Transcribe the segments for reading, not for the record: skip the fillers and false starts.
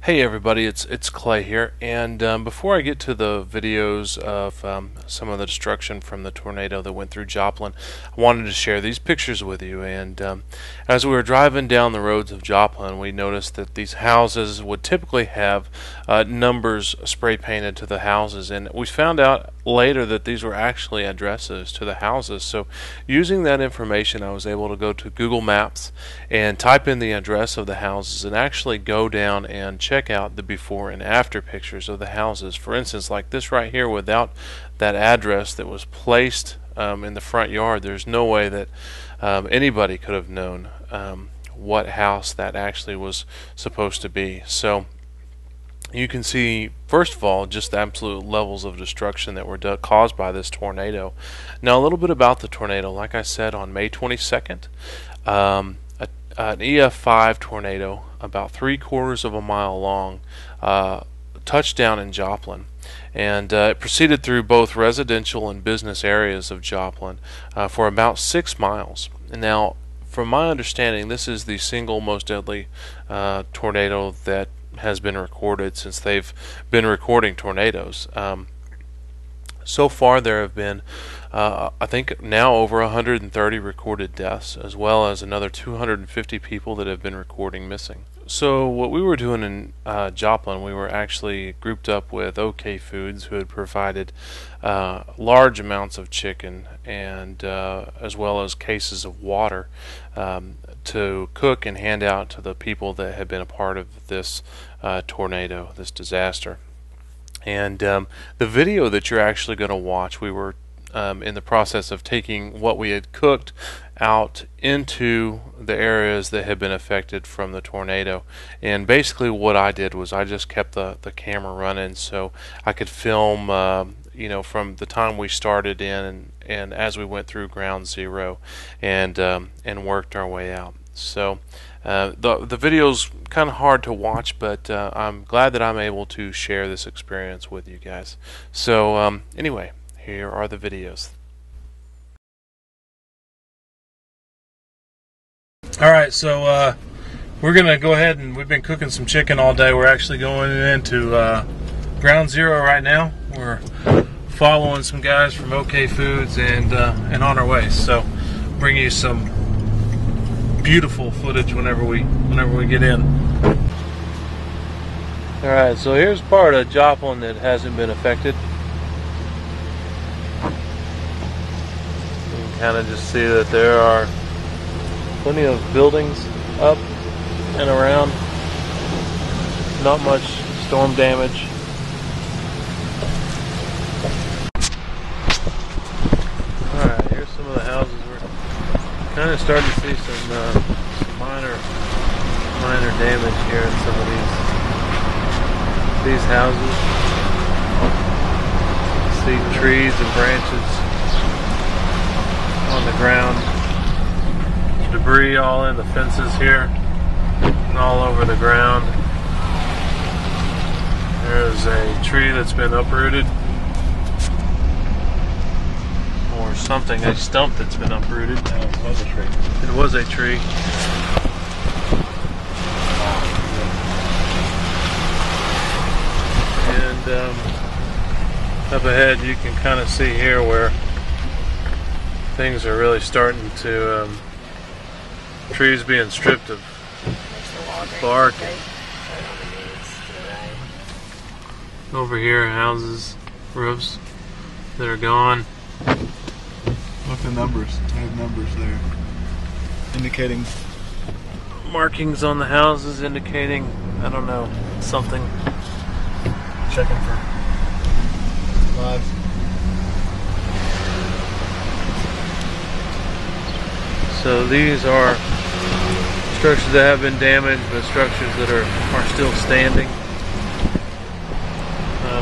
Hey everybody, it's Clay here, and before I get to the videos of some of the destruction from the tornado that went through Joplin, I wanted to share these pictures with you. And as we were driving down the roads of Joplin, we noticed that these houses would typically have numbers spray painted to the houses, and we found out later that these were actually addresses to the houses. So using that information, I was able to go to Google Maps and type in the address of the houses and actually go down and check out the before and after pictures of the houses. For instance, like this right here, without that address that was placed in the front yard, there's no way that anybody could have known what house that actually was supposed to be. So you can see, first of all, just the absolute levels of destruction that were caused by this tornado. Now, a little bit about the tornado. Like I said, on May 22nd, an EF5 tornado, about 3/4 of a mile long, touched down in Joplin. And it proceeded through both residential and business areas of Joplin for about 6 miles. And now, from my understanding, this is the single most deadly tornado that has been recorded since they've been recording tornadoes. So far there have been I think now over 130 recorded deaths, as well as another 250 people that have been recording missing. So what we were doing in Joplin, we were actually grouped up with OK Foods, who had provided large amounts of chicken and as well as cases of water to cook and hand out to the people that had been a part of this tornado, this disaster. And the video that you're actually going to watch, we were in the process of taking what we had cooked out into the areas that had been affected from the tornado. And basically what I did was I just kept the camera running so I could film from the time we started in and as we went through ground zero and worked our way out. So the video's kind of hard to watch, but I'm glad that I'm able to share this experience with you guys. So anyway, here are the videos. Alright, so we're going to go ahead, and we've been cooking some chicken all day. We're actually going into ground zero right now. We're following some guys from OK Foods and on our way. So bring you some beautiful footage whenever we get in. Alright, so here's part of Joplin that hasn't been affected. You can kind of just see that there are plenty of buildings up and around. Not much storm damage. Alright, here's some of the houses. We're kind of starting to see some minor damage here in some of these houses. See trees and branches on the ground. Debris all in the fences here and all over the ground. There's a tree that's been uprooted, or something, a stump that's been uprooted. No, it was a tree. It was a tree. And up ahead you can kind of see here where things are really starting to trees being stripped of bark. Over here, houses, roofs that are gone. Look at the numbers. I have numbers there indicating Markings on the houses indicating, I don't know, something. checking for lives. So these are structures that have been damaged, but structures that are still standing.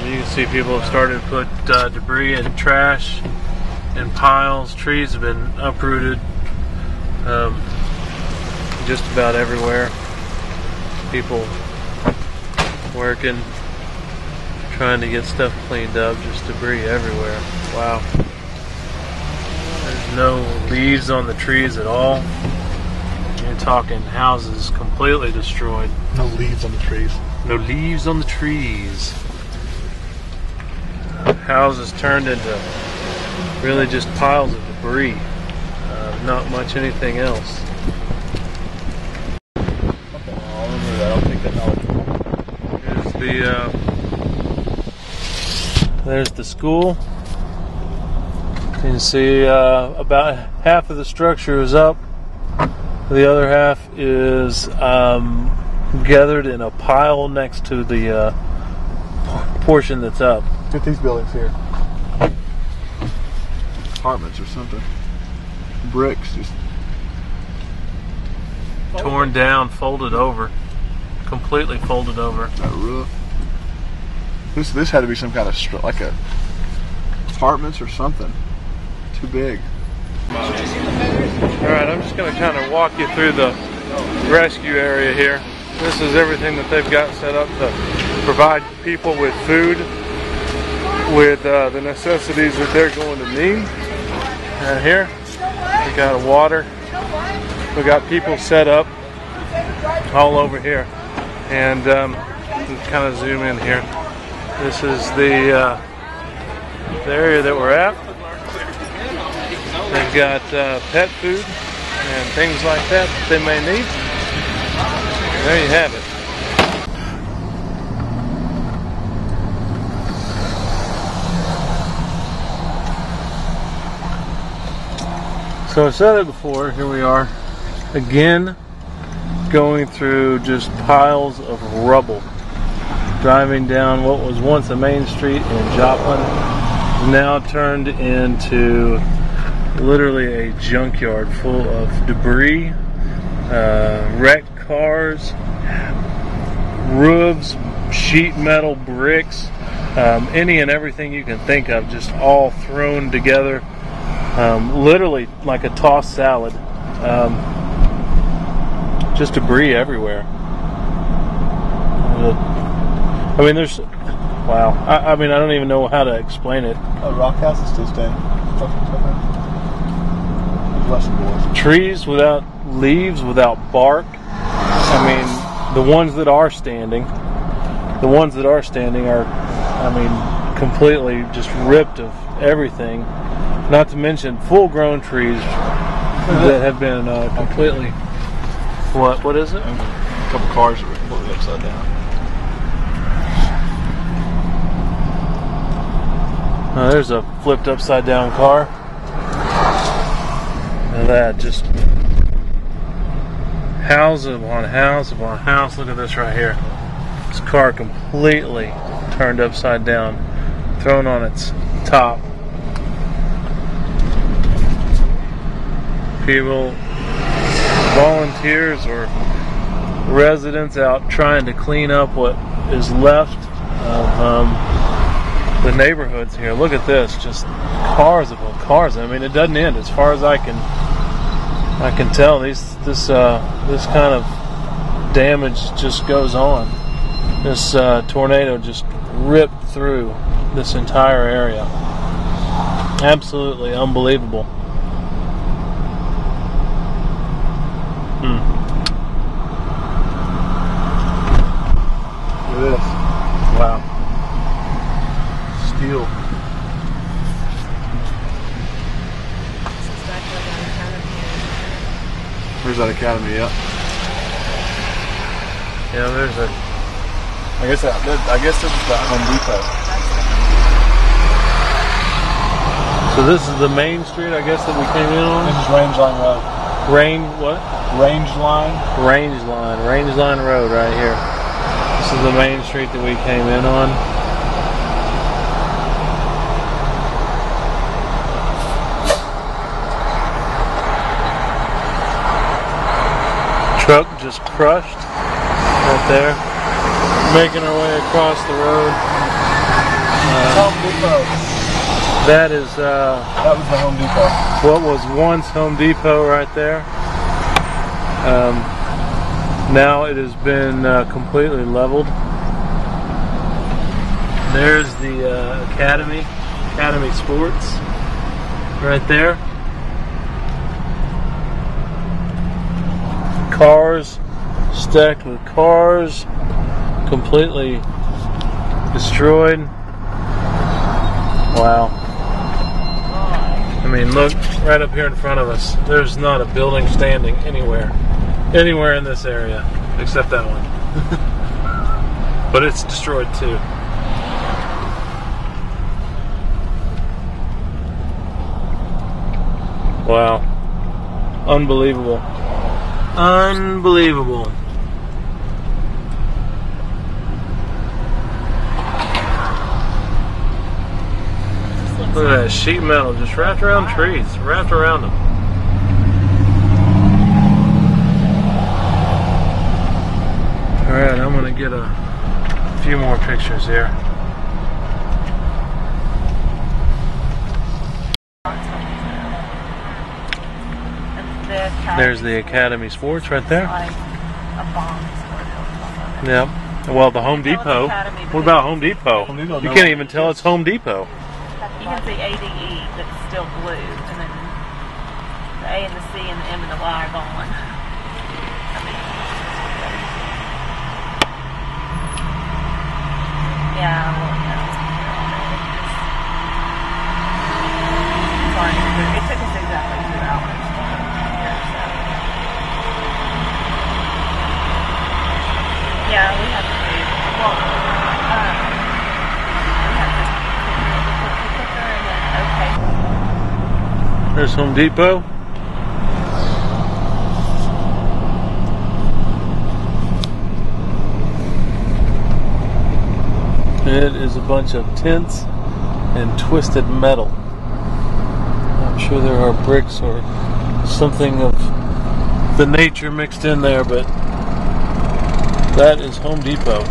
You can see people have started to put debris and trash in piles. Trees have been uprooted just about everywhere. People working, trying to get stuff cleaned up, just debris everywhere. Wow. There's no leaves on the trees at all. You can talking houses completely destroyed. No leaves on the trees. No leaves on the trees. Houses turned into really just piles of debris. Not much anything else. Okay, I'll remember that. I'll take that knowledge. There's the school. You can see about half of the structure is up. The other half is gathered in a pile next to the portion that's up. Look at these buildings here. Apartments or something. Bricks just Torn down, folded over. Completely folded over. that roof. This had to be some kind of like a apartments or something. Too big. Alright, I'm just going to kind of walk you through the rescue area here. This is everything that they've got set up to provide people with food, with the necessities that they're going to need. Here, we got water. We got people set up all over here. And kind of zoom in here. This is the area that we're at. They've got pet food and things like that they may need. There you have it. So I said it before, here we are again going through just piles of rubble. Driving down what was once a main street in Joplin, now turned into literally a junkyard full of debris, wrecked cars, roofs, sheet metal, bricks, any and everything you can think of, just all thrown together, literally like a tossed salad. Just debris everywhere. I mean, there's, wow. I mean, I don't even know how to explain it. Oh, rock house is still standing. Trees without leaves, without bark. I mean, the ones that are standing are, I mean, completely just ripped of everything. Not to mention full-grown trees that have been completely. What is it? A couple cars that were completely upside down. There's a flipped upside down car. And that just house upon house upon house. Look at this right here. This car completely turned upside down, thrown on its top. People, volunteers or residents out trying to clean up what is left of the neighborhoods here. Look at this, just cars upon cars. I mean, it doesn't end as far as I can tell. This kind of damage just goes on. This tornado just ripped through this entire area. Absolutely unbelievable. Look at this. Wow. Steel. There's that academy, yeah. Yeah, there's a. I guess this is the Home Depot. So this is the main street, I guess, that we came in on. This is Range Line Road. Range Line Road, right here. This is the main street that we came in on. Truck just crushed right there. Making our way across the road. Home Depot. That was the Home Depot. What was once Home Depot right there. Now it has been completely leveled. There's the Academy Sports right there. cars stacked with cars, completely destroyed. Wow. I mean, look right up here in front of us. There's not a building standing anywhere in this area except that one. But it's destroyed too. Wow. Unbelievable. Unbelievable. Look at that sheet metal just wrapped around trees, wrapped around them. Alright, I'm going to get a few more pictures here. There's the Academy Sports right there. Yep. Well, the Home Depot. What about Home Depot? You can't even tell it's Home Depot. You can see ADE, but it's still blue, and then the A and the C and the M and the Y are gone. I mean, yeah, well, it took us exactly 2 hours. Yeah, we have to do, well, There's Home Depot. It is a bunch of tents and twisted metal. I'm sure there are bricks or something of the nature mixed in there, but that is Home Depot.